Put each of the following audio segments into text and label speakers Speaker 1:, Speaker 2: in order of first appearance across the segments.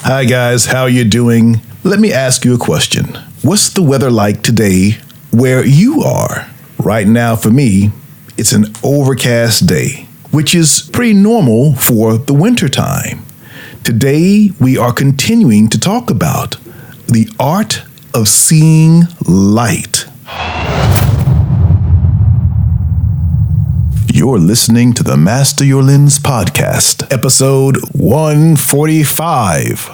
Speaker 1: Hi guys, how you doing? Let me ask you a question. What's the weather like today where you are? Right now for me, it's an overcast day, which is pretty normal for the winter time. Today, we are continuing to talk about the art of seeing light. You're listening to the Master Your Lens podcast, episode 145.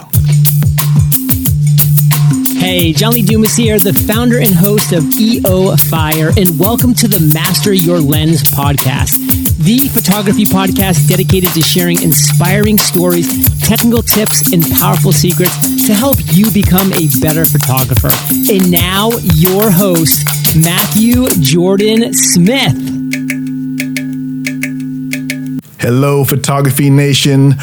Speaker 2: Hey, John Lee Dumas here, the founder and host of EO Fire, and welcome to the Master Your Lens podcast, the photography podcast dedicated to sharing inspiring stories, technical tips, and powerful secrets to help you become a better photographer. And now, your host, Matthew Jordan Smith.
Speaker 1: Hello, Photography Nation.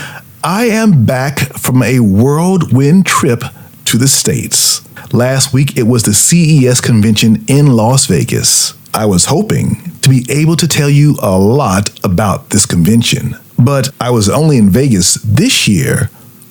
Speaker 1: I am back from a whirlwind trip to the States. Last week, it was the CES convention in Las Vegas. I was hoping to be able to tell you a lot about this convention, but I was only in Vegas this year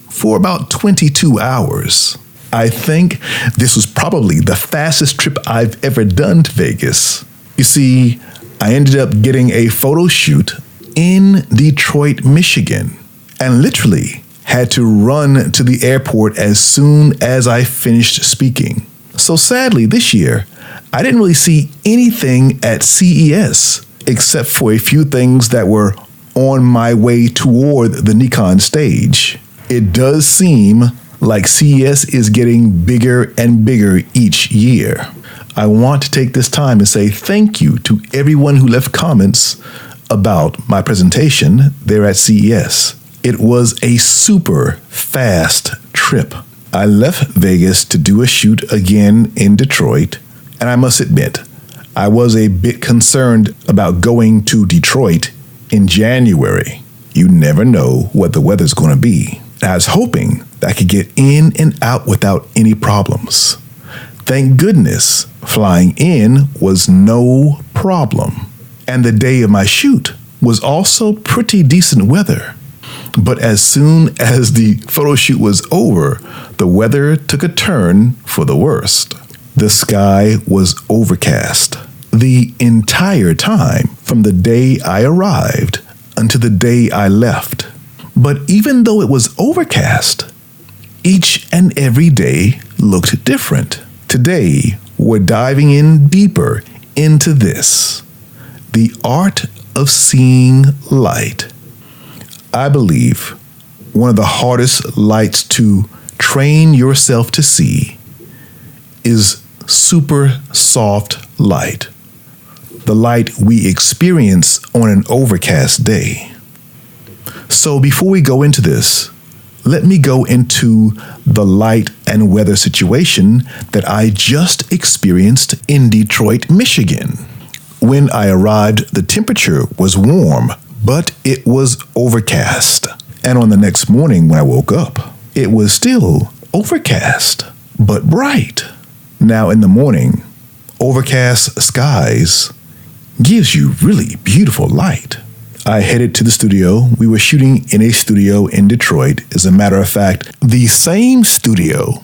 Speaker 1: for about 22 hours. I think this was probably the fastest trip I've ever done to Vegas. You see, I ended up getting a photo shoot in Detroit, Michigan, and literally had to run to the airport as soon as I finished speaking. So sadly, this year, I didn't really see anything at CES except for a few things that were on my way toward the Nikon stage. It does seem like CES is getting bigger and bigger each year. I want to take this time to say thank you to everyone who left comments about my presentation there at CES. It was a super fast trip. I left Vegas to do a shoot again in Detroit, and I must admit, I was a bit concerned about going to Detroit in January. You never know what the weather's going to be. I was hoping that I could get in and out without any problems. Thank goodness, flying in was no problem. And the day of my shoot was also pretty decent weather. But as soon as the photo shoot was over, the weather took a turn for the worst. The sky was overcast the entire time from the day I arrived until the day I left. But even though it was overcast, each and every day looked different. Today, we're diving in deeper into this. The art of seeing light. I believe one of the hardest lights to train yourself to see is super soft light. The light we experience on an overcast day. So before we go into this, let me go into the light and weather situation that I just experienced in Detroit, Michigan. When I arrived, the temperature was warm, but it was overcast. And on the next morning when I woke up, it was still overcast, but bright. Now in the morning, overcast skies gives you really beautiful light. I headed to the studio. We were shooting in a studio in Detroit. As a matter of fact, the same studio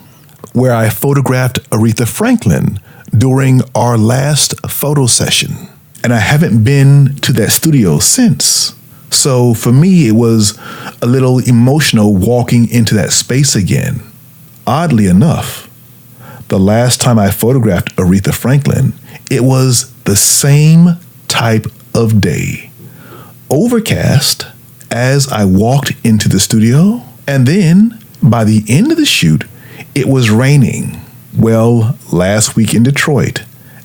Speaker 1: where I photographed Aretha Franklin during our last photo session. And I haven't been to that studio since. So for me, it was a little emotional walking into that space again. Oddly enough, the last time I photographed Aretha Franklin, it was the same type of day. Overcast as I walked into the studio, and then by the end of the shoot, it was raining. Well, last week in Detroit,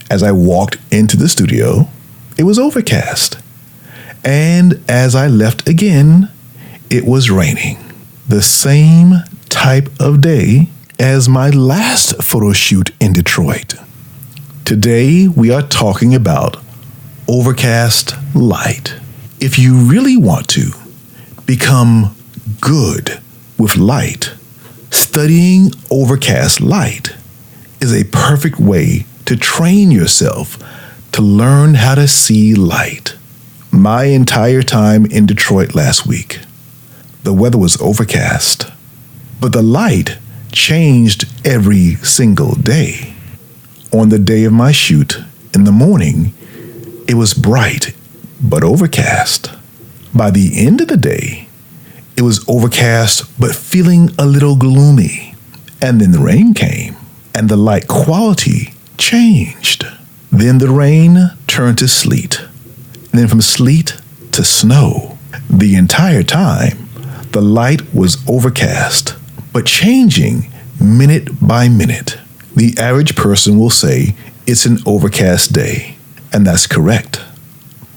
Speaker 1: as I walked into the studio, it was overcast. And as I left again, it was raining. The same type of day as my last photo shoot in Detroit. Today, we are talking about overcast light. If you really want to become good with light, studying overcast light is a perfect way to train yourself to learn how to see light. My entire time in Detroit last week, the weather was overcast. but the light changed every single day. On the day of my shoot, in the morning, it was bright but overcast. By the end of the day, it was overcast but feeling a little gloomy. And then the rain came, and the light quality changed. Then the rain turned to sleet, and then from sleet to snow. The entire time, the light was overcast, but changing minute by minute. The average person will say it's an overcast day, and that's correct.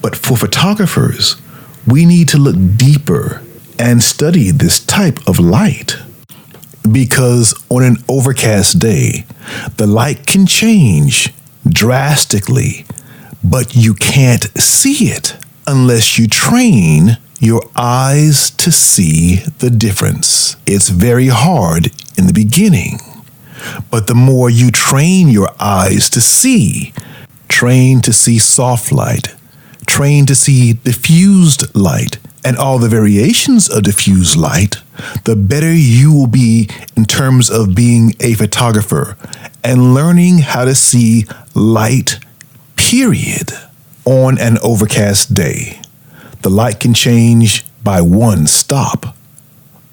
Speaker 1: But for photographers, we need to look deeper and study this type of light. Because on an overcast day, the light can change drastically, but you can't see it unless you train your eyes to see the difference. It's very hard in the beginning, but the more you train your eyes to see, train to see soft light, train to see diffused light, and all the variations of diffused light, the better you will be in terms of being a photographer and learning how to see light, period. On an overcast day, the light can change by one stop,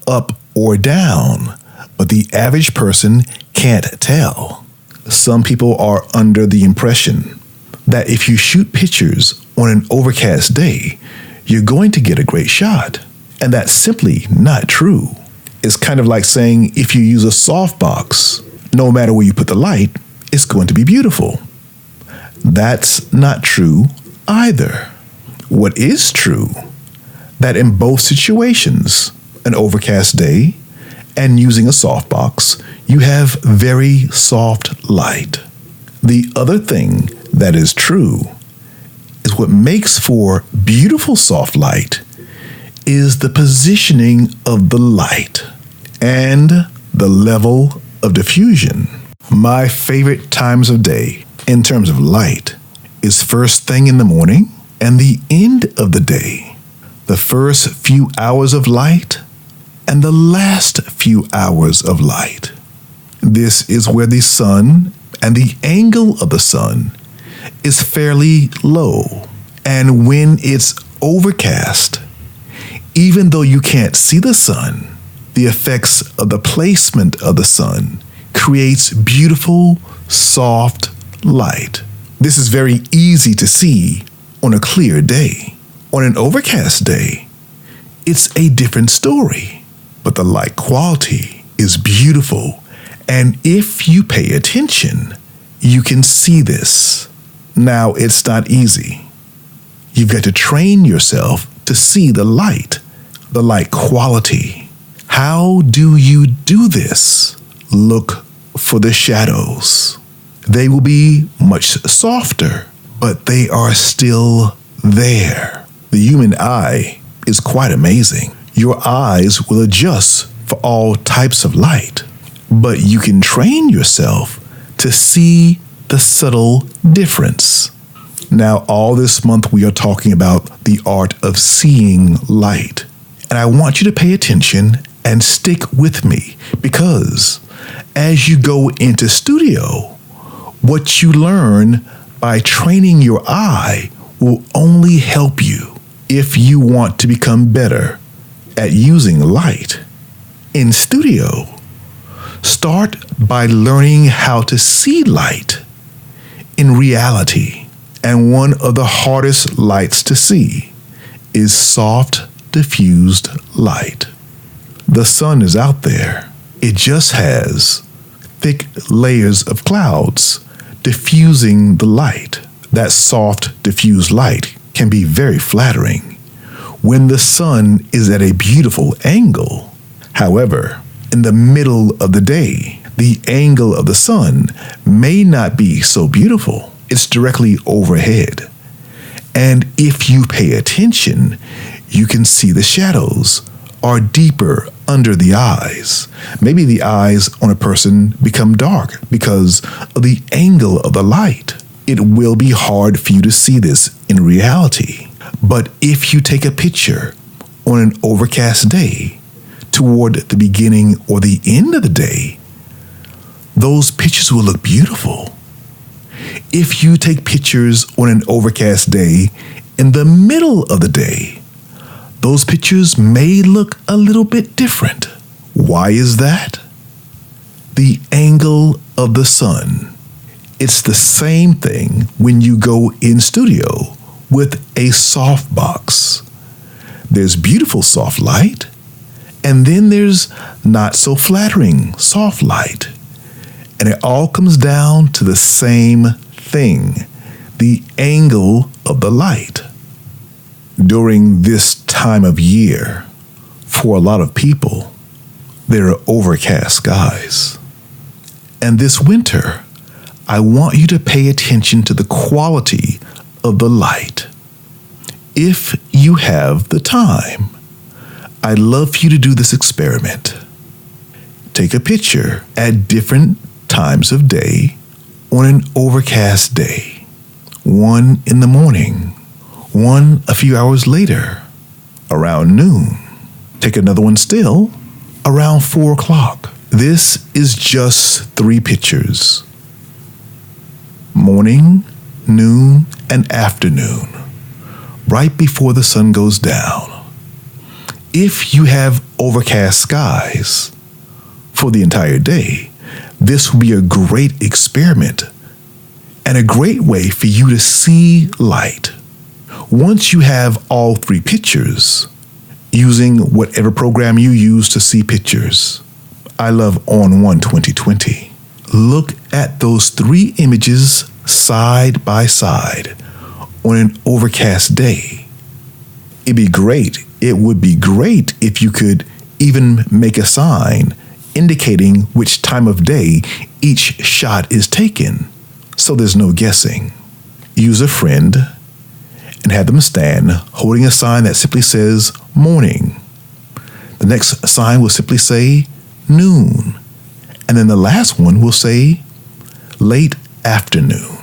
Speaker 1: up or down, but the average person can't tell. Some people are under the impression that if you shoot pictures on an overcast day, you're going to get a great shot. And that's simply not true. It's kind of like saying if you use a softbox, no matter where you put the light, it's going to be beautiful. That's not true either. What is true, that in both situations, an overcast day and using a softbox, you have very soft light. The other thing that is true is what makes for beautiful soft light is the positioning of the light and the level of diffusion. My favorite times of day in terms of light is first thing in the morning and the end of the day. The first few hours of light and the last few hours of light. This is where the sun and the angle of the sun is fairly low. And when it's overcast, even though you can't see the sun, the effects of the placement of the sun creates beautiful, soft light. This is very easy to see on a clear day. On an overcast day, it's a different story, but the light quality is beautiful. And if you pay attention, you can see this. Now, it's not easy. You've got to train yourself to see the light quality. How do you do this? Look for the shadows. They will be much softer, but they are still there. The human eye is quite amazing. Your eyes will adjust for all types of light, but you can train yourself to see the subtle difference. Now, all this month we are talking about the art of seeing light. And I want you to pay attention and stick with me, because as you go into studio, what you learn by training your eye will only help you if you want to become better at using light. In studio, start by learning how to see light in reality. And one of the hardest lights to see is soft, diffused light. The sun is out there. It just has thick layers of clouds diffusing the light. That soft, diffused light can be very flattering when the sun is at a beautiful angle. However, in the middle of the day, the angle of the sun may not be so beautiful. It's directly overhead. And if you pay attention, you can see the shadows are deeper under the eyes. Maybe the eyes on a person become dark because of the angle of the light. It will be hard for you to see this in reality. But if you take a picture on an overcast day, toward the beginning or the end of the day, those pictures will look beautiful. If you take pictures on an overcast day in the middle of the day, those pictures may look a little bit different. Why is that? The angle of the sun. It's the same thing when you go in studio with a softbox. There's beautiful soft light, and then there's not so flattering soft light. And it all comes down to the same thing, the angle of the light. During this time of year, for a lot of people, there are overcast skies. And this winter, I want you to pay attention to the quality of the light. If you have the time, I'd love for you to do this experiment. Take a picture at different times of day on an overcast day. One in the morning, one a few hours later, around noon. Take another one still around 4 o'clock. This is just 3 pictures. Morning, noon, and afternoon, right before the sun goes down. If you have overcast skies for the entire day, this will be a great experiment and a great way for you to see light. Once you have all 3 pictures, using whatever program you use to see pictures, I love On1 2020. Look at those 3 images side by side on an overcast day. It would be great if you could even make a sign indicating which time of day each shot is taken, so there's no guessing. Use a friend and have them stand holding a sign that simply says morning. The next sign will simply say noon. And then the last one will say late afternoon.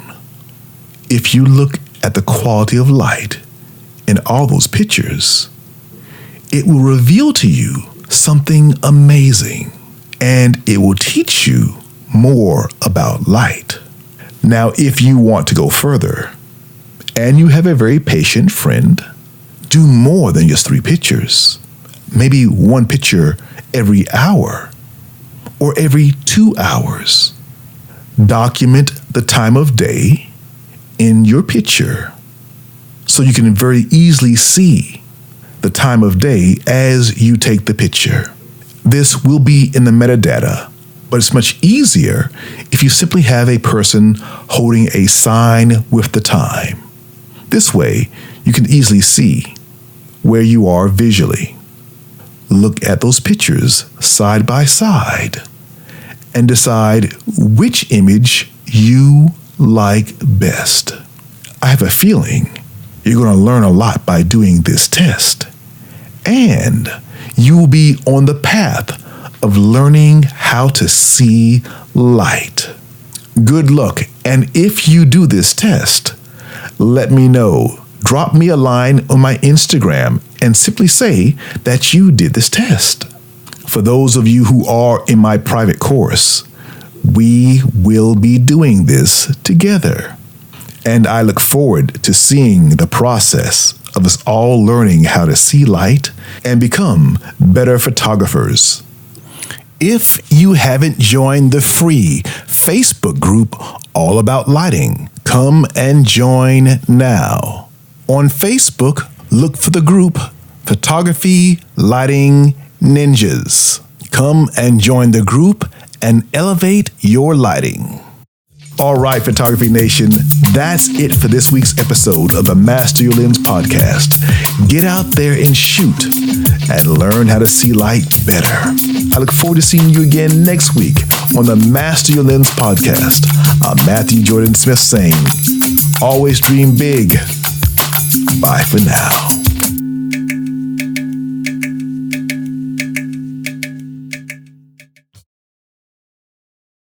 Speaker 1: If you look at the quality of light in all those pictures, it will reveal to you something amazing, and it will teach you more about light. Now, if you want to go further, and you have a very patient friend, do more than just 3 pictures. Maybe 1 picture every hour or every 2 hours. Document the time of day in your picture so you can very easily see the time of day as you take the picture. This will be in the metadata, but it's much easier if you simply have a person holding a sign with the time. This way, you can easily see where you are visually. Look at those pictures side by side and decide which image you like best. I have a feeling you're going to learn a lot by doing this test, and you will be on the path of learning how to see light. Good luck, and if you do this test, let me know. Drop me a line on my Instagram and simply say that you did this test. For those of you who are in my private course, we will be doing this together. And I look forward to seeing the process of us all learning how to see light and become better photographers. If you haven't joined the free Facebook group all about lighting, come and join now. On Facebook, look for the group Photography Lighting Ninjas. Come and join the group and elevate your lighting. All right, Photography Nation, that's it for this week's episode of the Master Your Lens podcast. Get out there and shoot and learn how to see light better. I look forward to seeing you again next week on the Master Your Lens podcast. I'm Matthew Jordan Smith saying, always dream big. Bye for now.